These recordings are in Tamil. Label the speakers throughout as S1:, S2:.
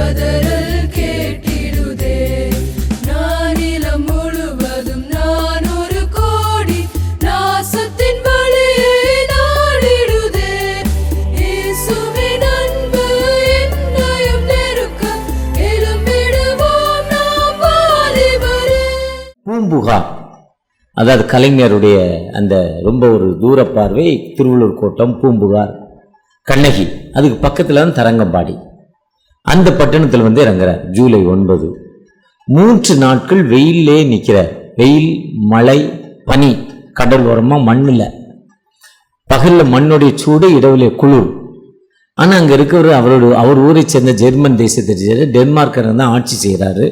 S1: கதறல் கேட்டிடுதே. நானிலம் முழுவதும் நான் ஒரு கோடி நாசத்தின் வழியை நாடிடுதே. இயேசுவின் அன்பு என்னையும் நெருக்க எழும்பிடுவோம் நாம் வாலிபரே.
S2: பூம்புகார், அதாவது கலைஞருடைய அந்த ரொம்ப ஒரு தூர பார்வை, திருவள்ளூர் கோட்டம், பூம்புகார், கண்ணகி, அதுக்கு பக்கத்தில் தான் தரங்கம்பாடி. அந்த பட்டணத்தில் இறங்குறார். ஜூலை 9. 3 நாட்கள் வெயிலே நிற்கிறார். வெயில், மழை, பனி, கடல் ஓரமாக மண்ணில், பகலில் மண்ணுடைய சூடு, இடவுல குளிர். ஆனால் அங்கே இருக்கிறவர் அவர் ஊரை சேர்ந்த ஜெர்மன் தேசத்தை சேர்ந்த டென்மார்க்கர் தான் ஆட்சி செய்கிறாரு.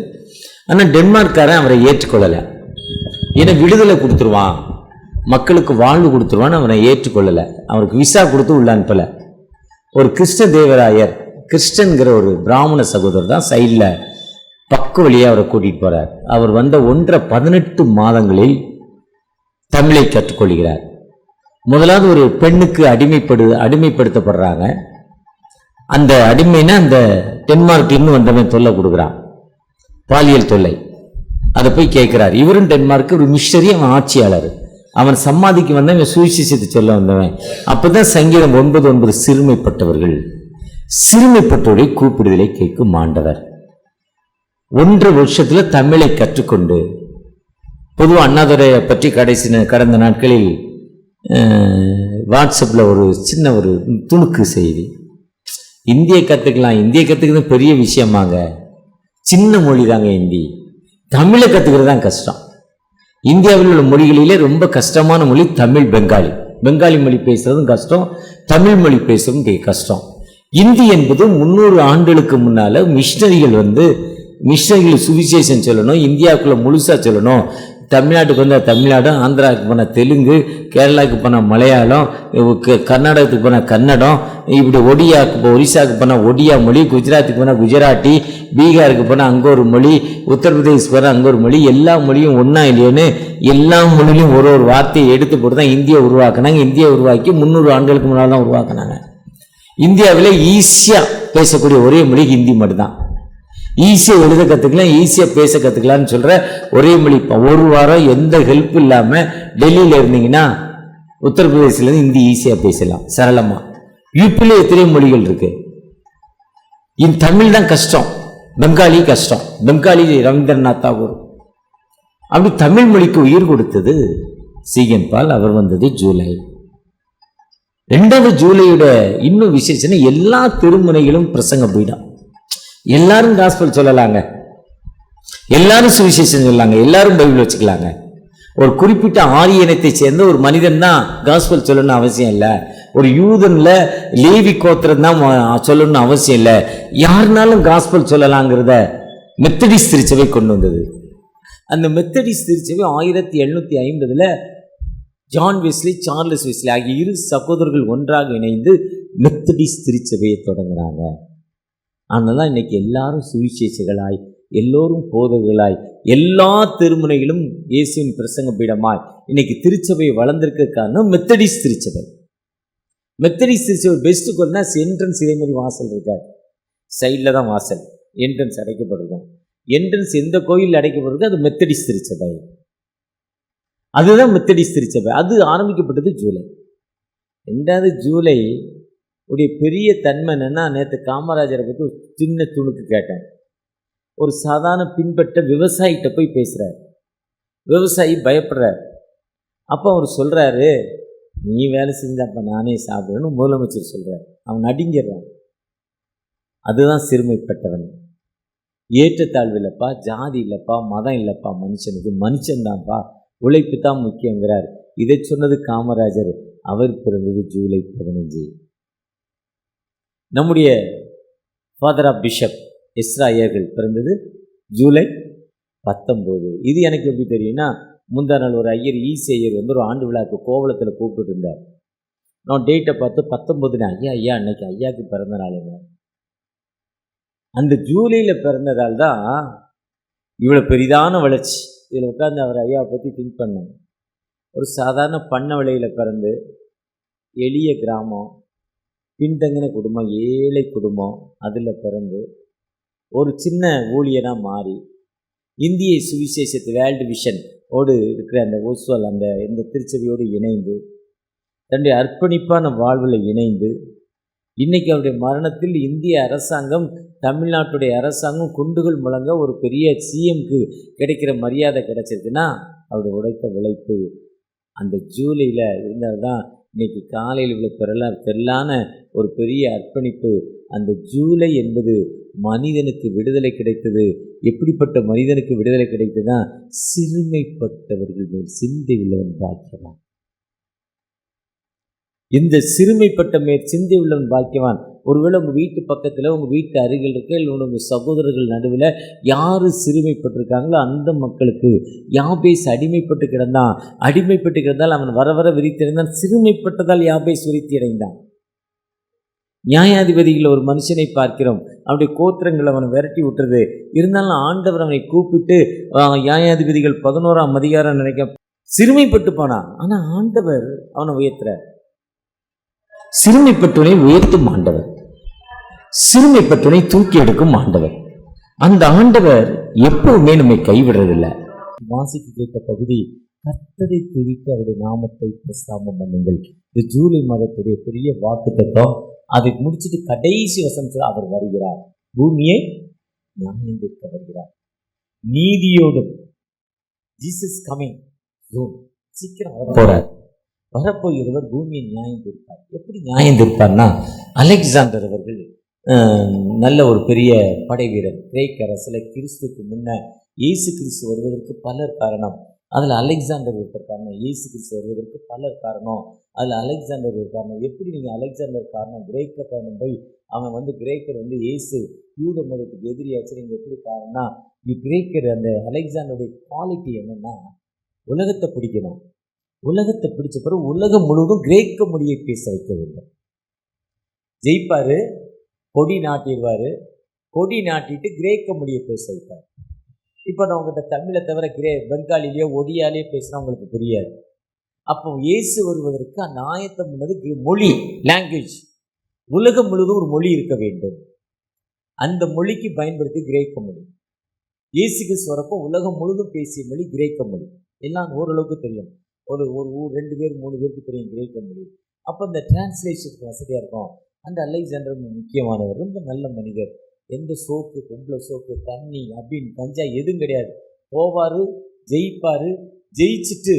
S2: ஆனால் டென்மார்க்காரன் அவரை ஏற்றுக்கொள்ளலை. ஏன்னா விடுதலை கொடுத்துருவான், மக்களுக்கு வாழ்வு கொடுத்துருவான்னு அவனை ஏற்றுக்கொள்ளலை. அவருக்கு விசா கொடுத்து உள்ள அனுப்பலை. ஒரு கிருஷ்ண தேவராயர், கிருஷ்ணன்கிற ஒரு பிராமண சகோதரர் தான் சைடில் பக்க வழியாக அவரை கூட்டிகிட்டு போகிறார். அவர் 18 மாதங்களில் தமிழை கற்றுக்கொள்கிறார். முதலாவது ஒரு பெண்ணுக்கு அடிமைப்படுத்தப்படுறாங்க. அந்த அடிமைன்னா அந்த டென்மார்க்லேருந்து வந்தவன் தொல்லை கொடுக்குறான், பாலியல் தொல்லை. அதை போய் கேட்குறார். இவரும் டென்மார்க்கு ஒரு மிஷனரி, அவன் ஆட்சியாளர். அவன் சமாதிக்கு வந்தவன் சுவிசேஷத்தை சொல்ல வந்தவன். அப்போ தான் சங்கீதம் 9:9 சிறுமைப்பட்டவரை கூப்பிடுதலை கேட்கும் ஆண்டவர். 1.5 வருஷத்தில் தமிழை கற்றுக்கொண்டு, பொதுவாக அண்ணாதுரையை பற்றி கடந்த நாட்களில் வாட்ஸ்அப்பில் ஒரு சின்ன ஒரு துணுக்கு செய்தி, இந்தியை கற்றுக்கலாம், இந்தியை கற்றுக்கிறது பெரிய விஷயமாங்க, சின்ன மொழி தாங்க ஹிந்தி, தமிழை கற்றுக்கிறது தான் கஷ்டம். இந்தியாவில் உள்ள மொழிகளிலே ரொம்ப கஷ்டமான மொழி தமிழ், பெங்காலி. பெங்காலி மொழி பேசுறதும் கஷ்டம், தமிழ் மொழி பேசுறதும் கஷ்டம். இந்தி என்பது 300 ஆண்டுகளுக்கு முன்னால் மிஷனரிகள் சுவிசேஷம் சொல்லணும், இந்தியாவுக்குள்ள முழுசாக சொல்லணும். தமிழ்நாட்டுக்கு வந்தால் தமிழ்நாடு, ஆந்திராவுக்கு போனால் தெலுங்கு, கேரளாவுக்கு போனால் மலையாளம், கர்நாடகத்துக்கு போனால் கன்னடம், இப்படி ஒரிசாவுக்கு போனால் ஒடியா மொழி, குஜராத்துக்கு போனால் குஜராத்தி, பீகாருக்கு போனால் அங்கே ஒரு மொழி, உத்தரப்பிரதேஷ் போனால் அங்கே ஒரு மொழி. எல்லா மொழியும் ஒன்றா இல்லையோன்னு எல்லா மொழியிலும் ஒரு வார்த்தையை எடுத்து போட்டு தான் இந்தியை உருவாக்குனாங்க. இந்தியை உருவாக்கி 300 ஆண்டுகளுக்கு முன்னால் தான் உருவாக்குனாங்க. இந்தியாவில் ஈஸியாக பேசக்கூடிய ஒரே மொழி ஹிந்தி மட்டும்தான். ஈஸியாக எழுத கற்றுக்கலாம், ஈஸியாக பேச கற்றுக்கலான்னு சொல்கிற ஒரே மொழி. ஒரு வாரம் எந்த ஹெல்ப் இல்லாமல் டெல்லியில் இருந்தீங்கன்னா உத்தரப்பிரதேசிலேருந்து ஹிந்தி ஈஸியாக பேசலாம் சரளமாக. யூபியில் எத்தனையோ மொழிகள் இருக்கு. இந்த தமிழ் தான் கஷ்டம், பெங்காலி கஷ்டம். பெங்காலி ரவீந்திரநாத் தாகூர். அப்படி தமிழ் மொழிக்கு உயிர் கொடுத்தது சீகன் பால். அவர் வந்தது ஜூலை 2. ஜூலையோட இன்னும் விசேஷம், எல்லா திருமுனைகளும் பிரசங்க பீடம். எல்லாரும் காஸ்பல் சொல்லலாங்க, எல்லாரும் சுவிசேஷம் சொல்லலாங்க, எல்லாரும் பைபிள் வச்சுக்கலாங்க. ஒரு குறிப்பிட்ட ஆரிய இனத்தை சேர்ந்த ஒரு மனிதன் தான் காஸ்பல் சொல்லணும்னு அவசியம் இல்லை. ஒரு யூதன்ல லேவி கோத்திரம் தான் சொல்லணும்னு அவசியம் இல்லை. யாருனாலும் காஸ்பல் சொல்லலாங்கிறத மெத்தடிஸ்ட் திருச்சபை கொண்டு வந்தது. அந்த மெத்தடிஸ்ட் திருச்சபை 1750 ஜான் வெஸ்லி, சார்லஸ் வெஸ்லி ஆகிய 2 சகோதரர்கள் ஒன்றாக இணைந்து மெத்தடிஸ்ட் திருச்சபையை தொடங்குறாங்க. அதனால தான் இன்னைக்கு எல்லாரும் சுவிசேஷகளாய், எல்லோரும் போதகர்களாய், எல்லா திருமுனைகளும் இயேசுவின் பிரசங்க பீடமாய் இன்னைக்கு திருச்சபை வளர்ந்திருக்க காரணம் மெத்தடிஸ்ட் திருச்சபை. மெத்தடிஸ்ட் திருச்சபை பெஸ்ட் கோல்னா என்ட்ரன்ஸ் இதே மாதிரி வாசல் இருக்காது, சைடில் தான் வாசல், என்ட்ரன்ஸ் அடைக்கப்பட்டிருக்கும். என்ட்ரன்ஸ் எந்த கோயில் அடைக்கப்பட்டிருக்கோ அது மெத்தடிஸ்ட் திருச்சபை. அதுதான் மெத்தடிஸ்ட் திருச்சபை. அது ஆரம்பிக்கப்பட்டது ஜூலை 2. ஜூலை உடைய பெரிய தன்மை என்னன்னா, நேற்று காமராஜரை பற்றி ஒரு சின்ன துணுக்கு கேட்டேன். ஒரு சாதாரண பின்பற்ற விவசாயிகிட்ட போய் பேசுகிறார். விவசாயி பயப்படுறார். அப்போ அவர் சொல்கிறாரு, நீ வேலை செஞ்சப்போ நானே சாப்பிடணும்னு முதலமைச்சர் சொல்கிறார். அவன் நடிங்கிறான். அதுதான் சிறுமைப்பட்டவன். ஏற்றத்தாழ்வு இல்லைப்பா, ஜாதி இல்லைப்பா, மதம் இல்லைப்பா, மனுஷன்தான்ப்பா, உழைப்பு தான் முக்கியங்கிறார். இதை சொன்னது காமராஜர். அவர் பிறந்தது ஜூலை 15. நம்முடைய ஃபாதர் ஆஃப் பிஷப் எஸ்ரா ஐயர்கள் பிறந்தது ஜூலை 19. இது எனக்கு எப்படி தெரியும்னா, முந்தா நாள் ஒரு ஐயர் ஈசி ஐயர் ஒரு ஆண்டு விழாவுக்கு கோவளத்தில் கூப்பிட்டு இருந்தார். நான் டேட்டை பார்த்து 19 ஐயா அன்னைக்கு ஐயாவுக்கு பிறந்த நாள் என்ன. அந்த ஜூலையில் பிறந்ததால் தான் இவ்வளோ பெரிதான வளர்ச்சி. இதில் உட்காந்து அவர் ஐயாவை பற்றி திங்க் பண்ணேன். ஒரு சாதாரண பண்ண விலையில் பிறந்து, எளிய கிராமம், பின்தங்கின குடும்பம், ஏழை குடும்பம், அதில் பிறந்து ஒரு சின்ன ஊழியனா மாறி இந்திய சுவிசேஷத்து வேர்ல்டு விஷன் ஓடு இருக்கிற அந்த ஓஸ்வால் அந்த இந்த திருச்சபையோடு இணைந்து தன்னுடைய அர்ப்பணிப்பான வாழ்வில் இணைந்து இன்னைக்கு அவருடைய மரணத்தில் இந்திய அரசாங்கம், தமிழ்நாட்டுடைய அரசாங்கம் குண்டுகள் முழங்க ஒரு பெரிய சிஎம்க்கு கிடைக்கிற மரியாதை கிடைச்சிருக்குன்னா அவருடைய உழைத்த உழைப்பு அந்த ஜூலையில் இருந்தால்தான் இன்னைக்கு காலையில் இவ்வளோ பெறலான ஒரு பெரிய அர்ப்பணிப்பு. அந்த ஜூலை என்பது மனிதனுக்கு விடுதலை கிடைத்தது. எப்படிப்பட்ட மனிதனுக்கு விடுதலை கிடைத்ததுன்னா, சிறுமைப்பட்டவர்கள் மேல் சிந்தை உள்ளவன் பாக்கியவான். இந்த சிறுமைப்பட்ட மேல் சிந்தை உள்ளவன் பாக்கியவான். ஒருவேளை உங்கள் வீட்டு பக்கத்தில், உங்கள் வீட்டு அருகில் இருக்க, இல்லை உங்கள் சகோதரர்கள் நடுவில் யார் சிறுமைப்பட்டிருக்காங்களோ அந்த மக்களுக்கு யாபேஸ் அடிமைப்பட்டு கிடந்தான். அடிமைப்பட்டு கிடந்தால் அவன் வர வர விரித்திருந்தான். சிறுமைப்பட்டதால் யாபேஸ் விரித்தி அடைந்தான். நியாயாதிபதிகளில் ஒரு மனுஷனை பார்க்கிறோம், அவனுடைய கோத்திரங்கள் அவனை விரட்டி விட்டுறது. இருந்தாலும் ஆண்டவர் அவனை கூப்பிட்டு நியாயாதிபதிகள் 11ஆம் அதிகாரம் நினைக்க சிறுமைப்பட்டு போனான். ஆனால் ஆண்டவர் அவனை உயர்த்துறார். சிறுமைப்பட்டவனை உயர்த்தும் ஆண்டவர், சிறுமைப்பட்டவனை தூக்கி எடுக்கும் ஆண்டவர். அந்த ஆண்டவர் எப்பவுமே நம்மை கைவிடுறதில்லை. வாசிக்கு கேட்ட பகுதி, கர்த்தரை துதித்து அவருடைய நாமத்தை பிரஸ்தாபம் பண்ணுங்கள். இது ஜூலை மாதத்துடைய பெரிய வாக்கு தத்துவம். அதை முடிச்சுட்டு கடைசி வசனத்தில் அவர் வருகிறார், பூமியை நியாயம் தீர்க்க வருகிறார் நீதியோடு. ஜீசஸ் கமிங் சூன், சீக்கிரம் போறார். வரப்போகிறவர் பூமியை நியாயம் தீர்ப்பார். எப்படி நியாயம் தீர்ப்பார்னா, அலெக்சாண்டர் அவர்கள் நல்ல ஒரு பெரிய படை வீரர். கிரேக்க அரசில் கிறிஸ்துக்கு முன்ன இயேசு கிறிஸ்து வருவதற்கு பலர் காரணம். அதில் அலெக்சாண்டர் ஒருத்தர் காரணம். இயேசு கிறிஸ்து வருவதற்கு பலர் காரணம். அதில் அலெக்சாண்டர் ஒரு காரணம். எப்படி நீங்கள் அலெக்சாண்டர் காரணம், கிரேக்க காரணம் போய் அவன் கிரேக்கர் இயேசு யூத மதத்துக்கு எதிரியாச்சு, நீங்கள் எப்படி காரணம்னா, கிரேக்கர் அந்த அலெக்சாண்டருடைய குவாலிட்டி என்னென்னா, உலகத்தை பிடிக்கணும். உலகத்தை பிடிச்ச பிறகு உலகம் முழுவதும் கிரேக்க மொழியை பேச வைக்க வேண்டும். ஜெயிப்பார், கொடி நாட்டிடுவார், கொடி நாட்டிட்டு கிரேக்க மொழியை பேச வைப்பார். இப்போ நான் உங்கள்கிட்ட தமிழை தவிர பெங்காலிலேயோ ஒடியாலேயோ பேசினா உங்களுக்கு புரியாது. அப்போ இயேசு வருவதற்கு அந்த ஆயத்தம் பண்ணது மொழி, லாங்குவேஜ். உலகம் முழுவதும் ஒரு மொழி இருக்க வேண்டும். அந்த மொழிக்கு பயன்படுத்தி கிரேக்க மொழி. இயேசு கிறிஸ்து வரப்போ உலகம் முழுவதும் பேசிய மொழி கிரேக்க மொழி. எல்லாம் ஓரளவுக்கு தெரியும். ஒரு ஊர் 2 பேர் 3 பேருக்கு தெரியும் கிரேக்க மொழி. அப்போ இந்த டிரான்ஸ்லேஷனுக்கு வசதியாக இருக்கும். அந்த அலெக்சாண்டர் முக்கியமானவர், ரொம்ப நல்ல மனிதர். எந்த சோப்பு, பொம்பளை சோப்பு, தண்ணி, அபின், கஞ்சா எதுவும் கிடையாது. போவார், ஜெயிப்பார், ஜெயிச்சுட்டு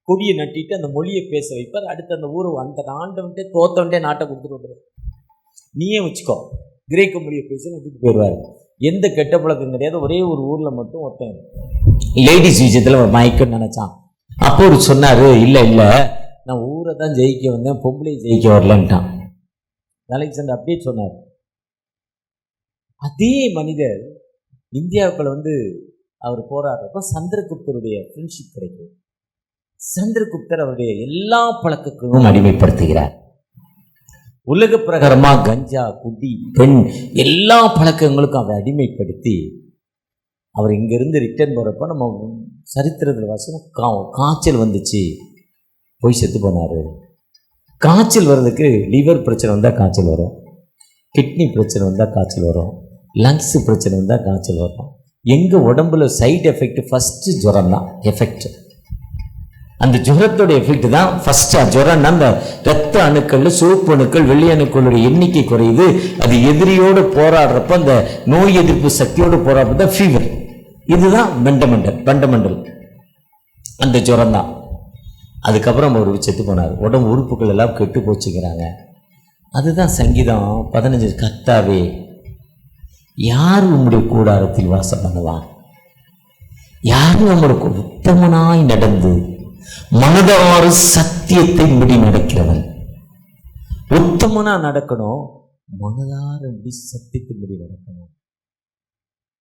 S2: கொடியை நட்டிட்டு அந்த மொழியை பேச வைப்பார். அடுத்து அந்த ஊரை அந்த ஆண்டவன்ட்டே தோத்தவன்ட்டே நாட்டை கொடுத்துட்டு வந்துடுவார். நீயே வச்சுக்கோ, கிரேக்க மொழியை பேச விட்டுட்டு போயிடுவார். எந்த கெட்ட பழக்கம் கிடையாது. ஒரே ஒரு ஊரில் மட்டும் ஒருத்தன் லேடிஸ் விஷயத்தில் ஒரு மயக்கன்னு நினச்சான். அப்போ ஒரு சொன்னார், இல்லை நான் ஊரை தான் ஜெயிக்க வந்தேன், பொம்பளை ஜெயிக்க வரலன்ட்டான். அலெக்சாண்டர் அப்படியே சொன்னார். அதே மனிதர் இந்தியாவுக்குள்ள அவர் போராடுறப்ப சந்திரகுப்தருடைய ஃப்ரெண்ட்ஷிப் கிடைக்கும். சந்திரகுப்தர் அவருடைய எல்லா பழக்கங்களும் அடிமைப்படுத்துகிறார். உலக பிரகாரமாக கஞ்சா, குடி, பெண் எல்லா பழக்கங்களுக்கும் அவரை அடிமைப்படுத்தி அவர் இங்கேருந்து ரிட்டர்ன் போகிறப்ப நம்ம சரித்திரத்தில் வாசம் காய்ச்சல் வந்துச்சு, போய் செத்து போனார். காய்ச்சல் வர்றதுக்கு லிவர் பிரச்சனை வந்தால் காய்ச்சல் வரும், கிட்னி பிரச்சனை வந்தால் காய்ச்சல் வரும், லங்ஸ் பிரச்சனை வந்தால் காய்ச்சல் வரும். எங்கள் உடம்புல சைடு எஃபெக்ட் ஃபஸ்ட்டு ஜுரம் தான் எஃபெக்ட். அந்த ஜுரத்தோட எஃபெக்ட் தான் ஃபஸ்ட்டு. ஜுரம்னா அந்த ரத்த அணுக்கள், சிவப்பு அணுக்கள், வெள்ளி அணுக்களுடைய எண்ணிக்கை குறையுது. அது எதிரியோடு போராடுறப்ப அந்த நோய் எதிர்ப்பு சக்தியோடு போராடுறப்ப தான் ஃபீவர். இதுதான் ஃபண்டமெண்டல் அந்த ஜுரம் தான். அதுக்கப்புறம் அவர் செத்து போனார். உடம்பு உறுப்புகள் எல்லாம் கெட்டு போச்சுக்கிறாங்க. அதுதான் சங்கீதம் 15, கர்த்தாவே யார் உம்முடைய கூடாரத்தில் வாசம் பண்ணுவான்? யார் நம்மளுக்கு உத்தமனாய் நடந்து மனதாறு சத்தியத்தை முடி நடக்கிறவன்? உத்தமனா நடக்கணும், மனதார முடி சத்தியத்தை முடி நடக்கணும்.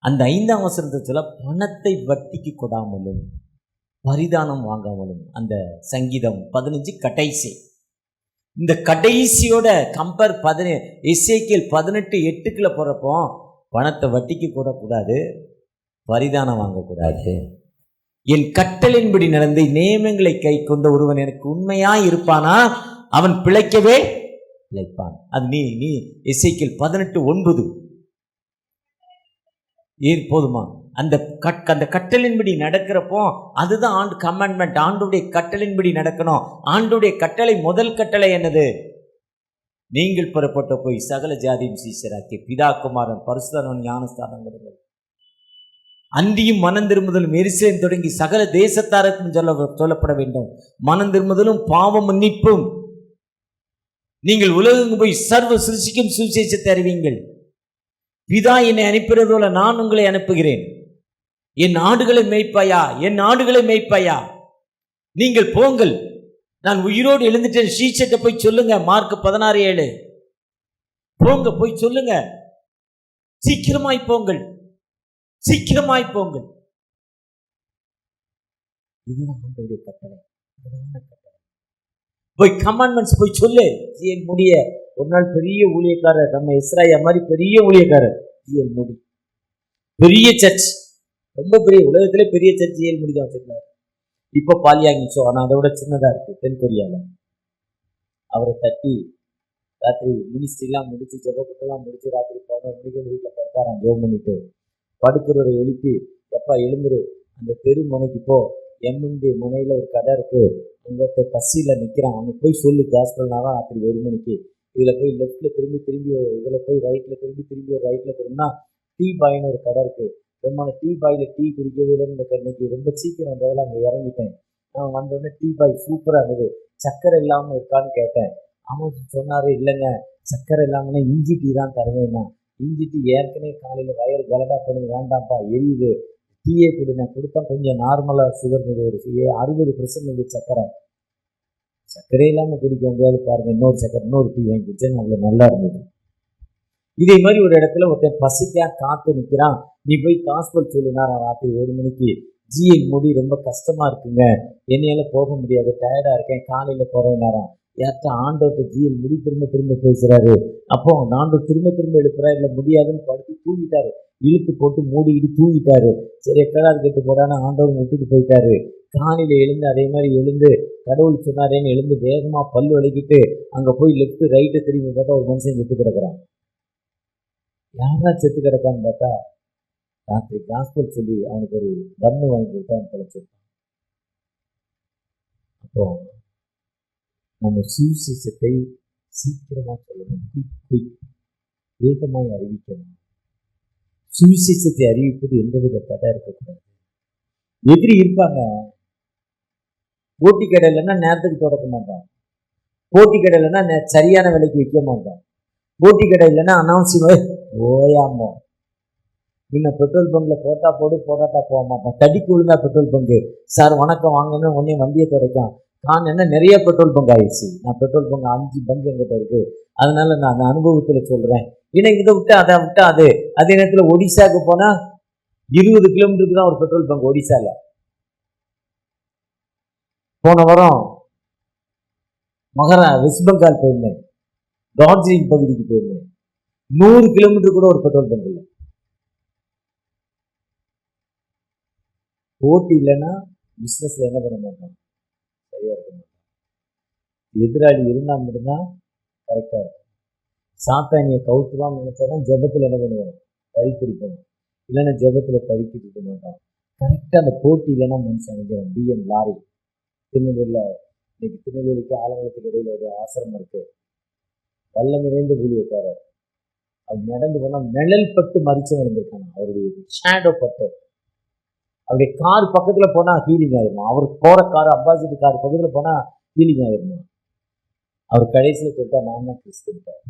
S2: அந்த 5ஆம் வசனத்துல பணத்தை வட்டிக்கு கொடாமலும் பரிதானம் வாங்காமலும். அந்த சங்கீதம் 15 கடைசி. இந்த கடைசியோட கம்பேர் எசேக்கியேல் 18:8 போகிறப்போ பணத்தை வட்டிக்கு கூடக்கூடாது, பரிதானம் வாங்கக்கூடாது. என் கட்டளின்படி நடந்து நியமங்களை கை கொண்ட ஒருவன் எனக்கு உண்மையாய் இருப்பானா அவன் பிழைக்கவே பிழைப்பான். அது நீ எசேக்கியேல் 18:9. ஏன் போதுமா? அந்த கட்டளின்படி நடக்கிறப்போ அதுதான் கமாண்ட்மெண்ட். ஆண்டுடைய கட்டளின்படி நடக்கணும். ஆண்டுடைய கட்டளை, முதல் கட்டளை என்னது? நீங்கள் புறப்பட்டு போய் சகல ஜாதியும் சீஷராக்கி பிதா குமாரன் பரிசுத்தவான்கள் ஞானஸ்தானம் கொடுங்கள். அன்றியும் மனம் திரும்புதலும் எருசலேம் தொடங்கி சகல தேசத்தாருக்கும் சொல்லப்பட வேண்டும். மனம் திரும்புதலும் பாவ மன்னிப்பும். நீங்கள் உலகெங்கும் போய் சர்வ சிருஷ்டிக்கும் சுவிசேஷத்தை அறிவீங்கள். பிதா என்னை அனுப்பினது போல நான் உங்களை அனுப்புகிறேன். என் ஆடுகளை மேய்ப்பாயா, என் ஆடுகளை மேய்ப்பாயா, நீங்கள் போங்கள், நான் உயிரோடு எழுந்துட்டேன். சீஷத்தை போய் சொல்லுங்க. மார்க் 16:7. போங்க, போய் சொல்லுங்க. சீக்கிரமாய் போங்கள், சீக்கிரமாய் போங்கள். இதுதான் ஆண்டவருடைய கட்டளை. போய் கமாண்ட்மெண்ட்ஸ் போய் சொல்லு. ஜிஎல் முடிய ஒரு நாள் பெரிய ஊழியக்காரர், நம்ம இஸ்ராயா மாதிரி பெரிய ஊழியக்காரர் ஜிஎல் முடி, பெரிய சர்ச், ரொம்ப பெரிய, உலகத்திலே பெரிய சர்ச் ஜிஎல் முடி தான் வச்சிருக்காரு. இப்போ பாலியாங்கிச்சோ, ஆனால் அதை விட சின்னதாக இருக்கு தென் கொரியாவில். அவரை தட்டி ராத்திரி மினிஸ்ட்ரிலாம் முடிச்சு ஜெபக்குட்டெல்லாம் முடிச்சு ராத்திரி 11 மணிக்கு வீட்டில் படுத்தாராம். ஜோம் பண்ணிட்டு படுக்கிறவரை எழுப்பி, எப்பா எழுந்துரு, அந்த தெரு முனைக்கு போ, எம்எம்டி முனையில் ஒரு கடை இருக்கு, அங்கே பசியில் நிற்கிறான், அவனுக்கு போய் சொல்லு காஸ்பல்னாதான் ராத்திரி 1 மணிக்கு. இதில் போய் லெஃப்டில் திரும்பி இதில் போய் ரைட்டில் திரும்பி ஒரு ரைட்டில் திரும்பினா டீ பாய்னு ஒரு கடை இருக்குது. ரொம்ப டீ பாயில் டீ குடிக்கவே இல்லைன்னு இந்த கண்ணிக்கு ரொம்ப சீக்கிரம் வந்ததில் அங்கே இறங்கிட்டேன். நான் வந்தோடனே டீ பாய் சூப்பராக இருந்தது, சக்கரை இல்லாமல் இருக்கான்னு கேட்டேன். அவன் சொன்னார், இல்லைங்க சக்கரை இல்லாமல்னா இஞ்சி டீ தான் தருவேன்னா. இஞ்சி டீ ஏற்கனவே காலையில் வயறு கலடா பண்ணுது, வேண்டாம்ப்பா எரியுது, டீயே கொடுங்க. கொடுத்தா கொஞ்சம் நார்மலாக சுகர் இருந்தது, ஒரு 60% இருந்தது சக்கரை. சர்க்கரை இல்லாமல் குடிக்க முடியாது பாருங்க, இன்னொரு டீ வாங்கி குடிச்சேன், அவ்வளோ நல்லா இருந்தது. இதே மாதிரி ஒரு இடத்துல ஒருத்தன் பசிக்கா காத்து நிற்கிறான், நீ போய் காஸ்பல் சொல்லுனாரா ராத்திரி 1 மணிக்கு. ஜிஎல் முடி ரொம்ப கஷ்டமா இருக்குங்க, என்னையால போக முடியாது, டயர்டா இருக்கேன், காலையில போறேன்னாராம். ஏற்ற ஆண்டவர்கிட்ட ஜிஎல் முடி திரும்ப பேசுறாரு. அப்போ ஆண்டவர் திரும்ப எழுப்புறா, இல்லை முடியாதுன்னு படுத்து தூங்கிட்டாரு, இழுத்து போட்டு மூடிக்கிட்டு தூங்கிட்டாரு. சரி எக்கடாது கெட்டு போடான்னு ஆண்டவர் விட்டுட்டு போயிட்டாரு. காலையில் எழுந்து அதே மாதிரி எழுந்து கடவுள் சொன்னாரேன்னு எழுந்து வேகமாக பல்லு வலிக்கிட்டு அங்கே போய் லெஃப்ட் ரைட்டு திரும்பி பார்த்தா ஒரு மனுஷன் செத்து கிடக்கிறான். யாரா செத்து கிடக்கான்னு பார்த்தா ராத்திரி காஸ்பல் சொல்லி அவனுக்கு ஒரு பன்னு வாங்கி கொடுத்தா அவன் பிழைச்சிருக்கான். அப்போ நம்ம சுவிசேஷத்தை சீக்கிரமாக சொல்லணும், குயிக் வேகமாய் அறிவிக்கணும். சுவிசேஷத்தை அறிவிப்பது எந்தவித தடை இருக்கக்கூடாது. எதிரி இருப்பாங்க. போட்டி கடையிலன்னா நேரத்துக்கு தொடக்க மாட்டோம், போட்டி கடையிலன்னா சரியான விலைக்கு விற்க மாட்டோம், போட்டி கடை இல்லைன்னா அனாவசியமாக ஓயாமோ. முன்ன பெட்ரோல் பங்கில் போட்டா போடு, போடாட்டா போக மாட்டோம். தடிக்கு விழுந்தா பெட்ரோல் பங்கு, சார் வணக்கம் வாங்கன்னு உடனே வண்டியை துடைக்கான். என்ன நிறைய பெட்ரோல் பங்கு ஆயிடுச்சு. நான் பெட்ரோல் பங்கு 5 பங்கு எங்கிட்ட இருக்கு, அதனால நான் அந்த அனுபவத்தில் சொல்கிறேன். ஏன்னா இதை விட்டு அதை விட்டா அது. அதே நேரத்தில் ஒடிசாவுக்கு போனால் 20 கிலோமீட்டருக்கு தான் ஒரு பெட்ரோல் பங்கு ஒடிசாவில். போன வாரம் வெஸ்ட் பெங்கால் போயிருந்தேன், டார்ஜிலிங் பகுதிக்கு போயிருந்தேன். 100 கிலோமீட்டர் கூட ஒரு பெட்ரோல் பங்க் இல்லை. போட்டி இல்லைன்னா பிஸ்னஸ்ல என்ன பண்ண மாட்டோம், சரியா இருக்க மாட்டோம். எதிராளி இருந்தால் மட்டும்தான் கரெக்டாக இருக்கும். சாத்தானியை கவுத்துவான்னு நினைச்சாதான் ஜெபத்தில் என்ன பண்ணுவோம், தரித்திருப்போம். இல்லைன்னா ஜெபத்தில் தரிக்கிட்டு இருக்க மாட்டோம். கரெக்டாக அந்த போட்டி இல்லைன்னா மனுஷன் நினைக்கிறோம். பிஎம் லாரி திருநெல்வேலியில், இன்னைக்கு திருநெல்வேலிக்கு ஆலங்குளத்துக்கு இடையில ஒரு ஆசிரமம் இருக்கு. வல்லம் நிறைந்த ஊழியக்காரர், அவர் நடந்து போனால் நிழல் பட்டு மறிச்சவன் இருந்திருக்காங்க. அவருடைய ஷேடோ பட்டு அவருடைய கார் பக்கத்தில் போனால் ஹீலிங் ஆயிருமா. அவர் போகிற கார் அம்பாசிடர் கார் பக்கத்தில் போனால் ஹீலிங் ஆயிருமா. அவர் கடைசியில் சொல்லிட்டா, நான் தான் கிறிஸ்துவிட்டார்,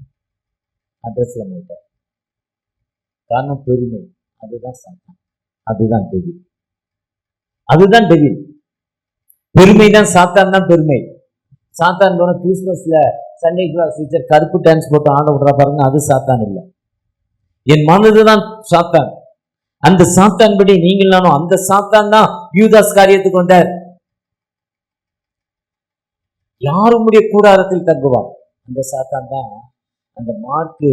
S2: அட்ரஸ்ல போயிட்டார். காரணம் பெருமை. அதுதான் சாத்தான், அதுதான் டெவில், அதுதான் டெவில். பெருமை தான் சாத்தான், தான் பெருமை. சாத்தான் போன கிறிஸ்துமஸ்ல சண்டே கிளாஸ் டீச்சர் கருப்பு டான்ஸ் போட்டு ஆட விடுறா பாருங்க, அது சாத்தான் இல்லை, என் மனதுதான் சாத்தான். அந்த சாத்தான் படி நீங்கள் நானும், அந்த சாத்தான் தான் யூதாஸ் காரியத்துக்கு வந்தார். யாரும் உடைய கூடாரத்தில் தங்குவார், அந்த சாத்தான் தான். அந்த மார்க்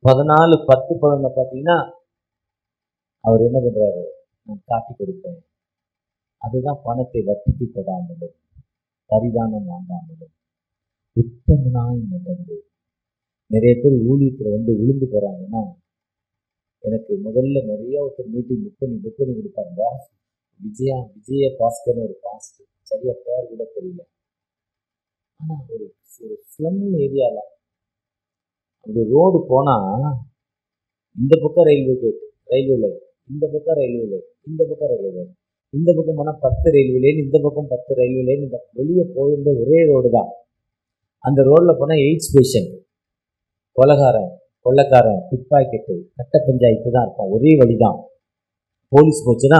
S2: 14:10-11 பார்த்தீங்கன்னா அவர் என்ன பண்றாரு, நான் காட்டி கொடுப்பேன். அதுதான் பணத்தை வட்டிக்கு போடாமலும் பரிதானம் வாங்காமலும் உத்தமனாய் நடந்து. நிறைய பேர் ஊழியத்தில் விழுந்து போறாங்கன்னா எனக்கு முதல்ல நிறைய ஒருத்தர் மீட்டிங் புக் பண்ணி கொடுப்பார். பாஸ் விஜய பாஸ்கர்னு ஒரு பாஸ்ட், சரியா பேர் கூட தெரியல. ஆனால் ஒரு ஒரு ஸ்லம் ஏரியாவில் அப்படி ரோடு போனால் இந்த பக்கம் ரயில்வே கேட், ரயில்வே லைன், இந்த பக்கம் ரயில்வே லைன், இந்த பக்கம் ரயில்வே லைன், இந்த பக்கம் போனால் 10 ரயில்வே லைன், இந்த பக்கம் 10 ரயில்வே லைன். இந்த வெளியே போகின்ற ஒரே ரோடு தான். அந்த ரோடில் போனால் எய்ட்ஸ் பேஷண்ட், கொள்ளக்காரன், பிட் பாக்கெட்டு, கட்ட பஞ்சாயத்து தான் இருக்கும். ஒரே வழி தான். போலீஸ் போச்சுன்னா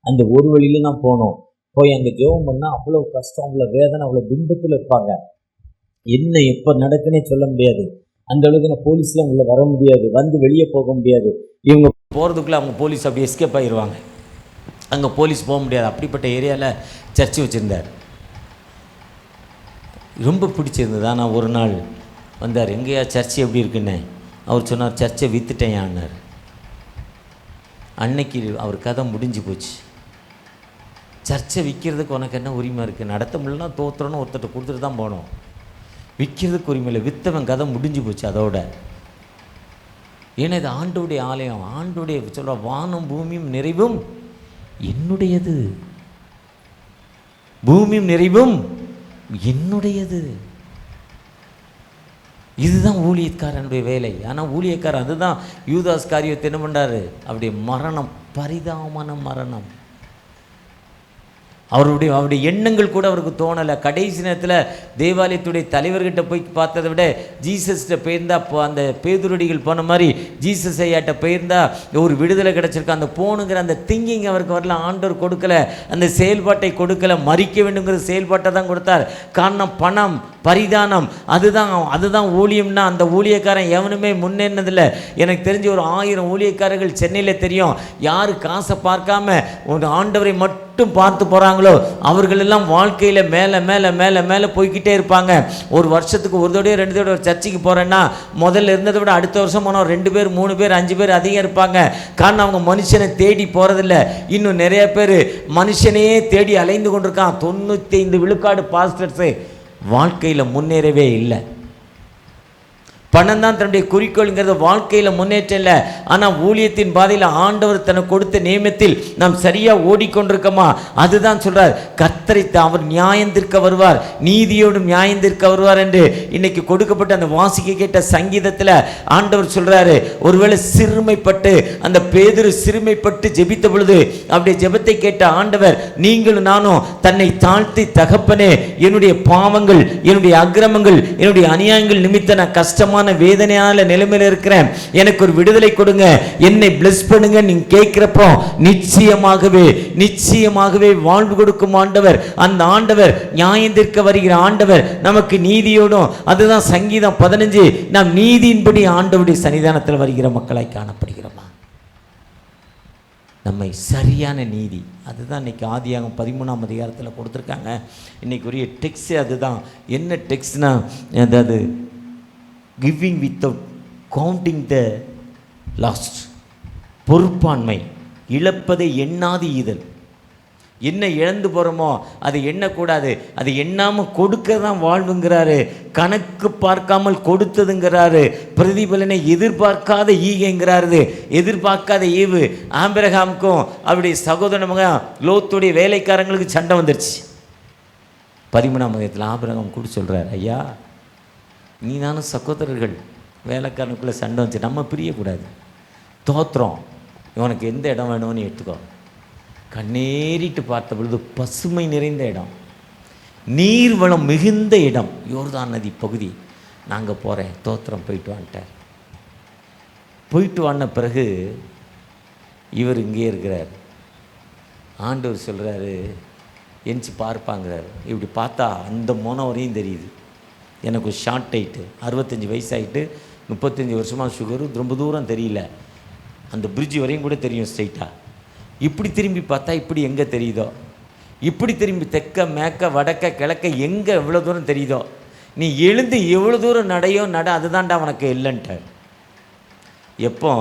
S2: அந்த ஒரு வழியில தான் போகணும். போய் அங்கே ஜெபம் பண்ணால் அவ்வளோ கஷ்டம், அவ்வளோ வேதனை, அவ்வளோ துன்பத்தில் இருப்பாங்க. என்ன எப்போ நடக்குன்னே சொல்ல முடியாது. அந்த அளவுக்கு நான் போலீஸ்லாம் உள்ளே வர முடியாது, வந்து வெளியே போக முடியாது. இவங்க போகிறதுக்குள்ளே அவங்க போலீஸ் அப்படி எஸ்கேப் ஆகிடுவாங்க. அங்கே போலீஸ் போக முடியாது. அப்படிப்பட்ட ஏரியாவில் சர்ச்சு வச்சுருந்தார். ரொம்ப பிடிச்சிருந்தது. ஆனால் ஒரு நாள் வந்தார், எங்கேயா சர்ச்சு எப்படி இருக்குன்னு. அவர் சொன்னார், சர்ச்சை விற்றுட்டேயான்னார். அன்னைக்கு அவர் கதை முடிஞ்சு போச்சு. சர்ச்சை விற்கிறதுக்கு உனக்கு என்ன உரிமை இருக்குது? நடத்த முடியலன்னா தோத்துறன்னு ஒருத்தர் கொடுத்துட்டு தான் போகணும். விற்கிறதுக்கு உரிமை இல்லை. விற்றவன் கதை முடிஞ்சு போச்சு அதோட. ஏன்னா இது ஆண்டோடைய ஆலயம், ஆண்டோடைய சொல்கிற வானம் பூமியும் நிறைவும் என்னுடையது, பூமியும் நிறைவும் என்னுடையது. இதுதான் ஊழியக்காரனுடைய வேலை. ஆனால் ஊழியக்காரன் அதுதான் யூதாஸ் காரியத்தை என்ன பண்ணுறாரு? அப்படி மரணம், பரிதாபமான மரணம். அவருடைய எண்ணங்கள் கூட அவருக்கு தோணலை. கடைசி நேரத்தில் தேவாலயத்துடைய தலைவர்கிட்ட போய் பார்த்ததை விட ஜீசஸ்கிட்ட போயிருந்தா, அந்த பேதுருடிகள் போன மாதிரி ஜீசஸ் ஐயாட்ட போயிருந்தா ஒரு விடுதலை கிடச்சிருக்கு. அந்த போகணுங்கிற அந்த திங்கிங் அவருக்கு வரல. ஆண்டவர் கொடுக்கல, அந்த செயல்பாட்டை கொடுக்கல. மறிக்க வேண்டுங்கிற செயல்பாட்டை தான் கொடுத்தார். காரணம் பணம், பரிதானம். அதுதான் ஊழியம்னா. அந்த ஊழியக்காரன் எவனுமே முன்னேறினதில்லை. எனக்கு தெரிஞ்ச ஒரு 1000 ஊழியக்காரர்கள் சென்னையில் தெரியும். யார் காசை பார்க்காம ஒரு ஆண்டவரை மட்டும் பார்த்து போகிறாங்களோ அவர்கள் எல்லாம் வாழ்க்கையில் மேலே மேலே மேலே மேலே போய்கிட்டே இருப்பாங்க. ஒரு வருஷத்துக்கு ஒரு தடவை 2 தடவை ஒரு சர்ச்சைக்கு போகிறேன்னா முதல்ல இருந்ததை விட அடுத்த வருஷம் போனால் 2 பேர் 3 பேர் 5 பேர் அதிகம் இருப்பாங்க. காரணம் அவங்க மனுஷனை தேடி போகிறதில்ல. இன்னும் நிறைய பேர் மனுஷனையே தேடி அலைந்து கொண்டிருக்கான். 95 விழுக்காடு பாஸ்டர்ஸு வாழ்க்கையில் முன்னேறவே இல்லை. பணம் தான் தன்னுடைய குறிக்கோள்ங்கிறது வாழ்க்கையில் முன்னேற்றம் இல்லை. ஆனால் ஊழியத்தின் பாதையில் ஆண்டவர் தனக்கு கொடுத்த நியமத்தில் நாம் சரியாக ஓடிக்கொண்டிருக்கோமா? அதுதான் சொல்கிறார், கர்த்தரை அவர் நியாயந்திருக்க வருவார், நீதியோடும் நியாயந்திருக்க வருவார் என்று இன்னைக்கு கொடுக்கப்பட்ட அந்த வாசிக்க கேட்ட சங்கீதத்தில் ஆண்டவர் சொல்கிறாரு. ஒருவேளை சிறுமைப்பட்டு அந்த பேதுரு சிறுமைப்பட்டு ஜெபித்த பொழுது அப்படி ஜெபத்தை கேட்ட ஆண்டவர், நீங்களும் நானும் தன்னை தாழ்த்தி, தகப்பனே என்னுடைய பாவங்கள், என்னுடைய அக்கிரமங்கள், என்னுடைய அநியாயங்கள் நிமித்த நான் கஷ்டமான வேதனையான நிலைமையில் இருக்கிறேன், எனக்கு ஒரு விடுதலை கொடுங்க, என்னை பிளஸ் பண்ணுங்க நீங்க கேட்கிறப்போ நிச்சயமாகவே வாழ்வு கொடுக்கும் ஆண்டவர். அந்த ஆண்டவர் நியாயத்திற்கு வருகிற ஆண்டவர், நமக்கு நீதியோடும். அதுதான் சங்கீதம் 15, நாம் நீதியின்படி ஆண்டவருடைய சன்னிதானத்தில் வருகிற மக்களாய் காணப்படுகிறோமா? நம்மை சரியான நீதி, அதுதான் இன்னைக்கு ஆதியாகமம் 13ஆம் அதிகாரத்தில் கொடுத்துருக்காங்க. இன்னைக்கு உரிய டெக்ஸ்ட் அதுதான். என்ன டெக்ஸ்ட்னா, அதாவது giving without counting the lost, பொறுப்பாண்மை, இழப்பதை எண்ணாது ஈதல். என்ன இழந்து போகிறோமோ அதை எண்ணக்கூடாது, அதை எண்ணாமல் கொடுக்க தான் வாழ்வுங்கிறாரு. கணக்கு பார்க்காமல் கொடுத்ததுங்கிறாரு. பிரதிபலனை எதிர்பார்க்காத ஈகைங்கிறாரு. எதிர்பார்க்காத ஈவு. ஆபிரகாமுக்கும் அவருடைய சகோதரமாக லோத்துடைய வேலைக்காரங்களுக்கு சண்டை வந்துருச்சு. 13ஆம் அதிகாரத்தில் ஆபிரகாம் கூட சொல்கிறார், ஐயா நீ நானும் சகோதரர்கள், வேலைக்காரனுக்குள்ளே சண்டை வந்துச்சு, நம்ம பிரியக்கூடாது, தோத்திரம், இவனுக்கு எந்த இடம் வேணும்னு எடுத்துக்கோ. கண்ணேறிட்டு பார்த்த பொழுது பசுமை நிறைந்த இடம், நீர்வளம் மிகுந்த இடம், யோர்தான் நதி பகுதி. நாங்கள் போகிறேன், தோத்திரம் போயிட்டு வந்துட்டார். போயிட்டு வான பிறகு இவர் இங்கே இருக்கிறார். ஆண்டவர் சொல்கிறாரு, எந்திச்சு பார்ப்பாங்கிறார். இப்படி பார்த்தா அந்த மோனம் வரையும் தெரியுது. எனக்கு ஷார்ட் ஆகிட்டு 65 வயசாகிட்டு 35 வருஷமாக சுகரு, ரொம்ப தூரம் தெரியல, அந்த பிரிட்ஜ் வரையும் கூட தெரியும் ஸ்ட்ரைட்டாக. இப்படி திரும்பி பார்த்தா இப்படி எங்கே தெரியுதோ, இப்படி திரும்பி தெற்க மேற்க வடக்க கிழக்க எங்கே எவ்வளோ தூரம் தெரியுதோ, நீ எழுந்து எவ்வளோ தூரம் நட, அதுதான்டா உனக்கு இல்லைன்ட்ட. எப்போ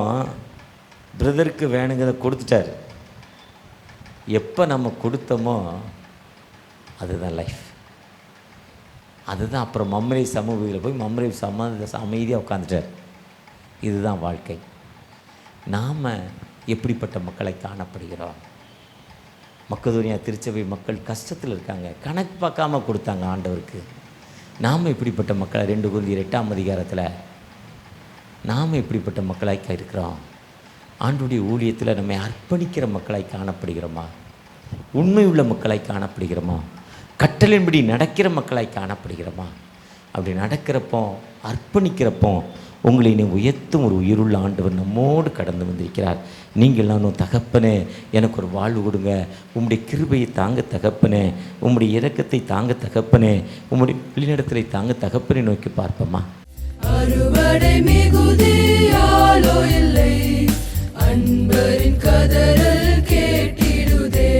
S2: பிரதருக்கு வேணுங்கிறத கொடுத்துட்டார். எப்போ நம்ம கொடுத்தோமோ அதுதான் லைஃப். அதுதான் அப்புறம் மம்ரே சமூகத்தில் போய் மம்ரே அமைதியாக உட்காந்துட்டார். இதுதான் வாழ்க்கை. நாம் எப்படிப்பட்ட மக்களை காணப்படுகிறோம்? மக்கதோனியா திருச்சபை மக்கள் கஷ்டத்தில் இருக்காங்க, கணக்கு பார்க்காம கொடுத்தாங்க ஆண்டவருக்கு. நாம் எப்படிப்பட்ட மக்களை 2 கொரிந்தியர் 8ஆம் அதிகாரத்தில் நாம் எப்படிப்பட்ட மக்களாய் இருக்கிறோம்? ஆண்டுடைய ஊழியத்தில் நம்மை அர்ப்பணிக்கிற மக்களாய் காணப்படுகிறோமா? உண்மை உள்ள மக்களாய் காணப்படுகிறோமா? கட்டளையின்படி நடக்கிற மக்களாய் காணப்படுகிறோமா? அப்படி நடக்கிறப்போ, அர்ப்பணிக்கிறப்போ உங்களை நீ உயர்த்தும் ஒரு உயிருள்ள ஆண்டவர் நம்மோடு கடந்து வந்திருக்கிறார். நீங்கள் நானும் தகப்பனே எனக்கு ஒரு வாழ்வு கொடுங்க, உம்முடைய கிருபையை தாங்க தகப்பனே, உம்முடைய இரக்கத்தை தாங்க தகப்பனே, உம்முடைய வழிநடத்தலை தாங்க தகப்பனை நோக்கி பார்ப்போமா?
S1: அறுவடை மிகுதியாலோ இல்லை, அன்பரின் கதறல் கேட்டிடுதே.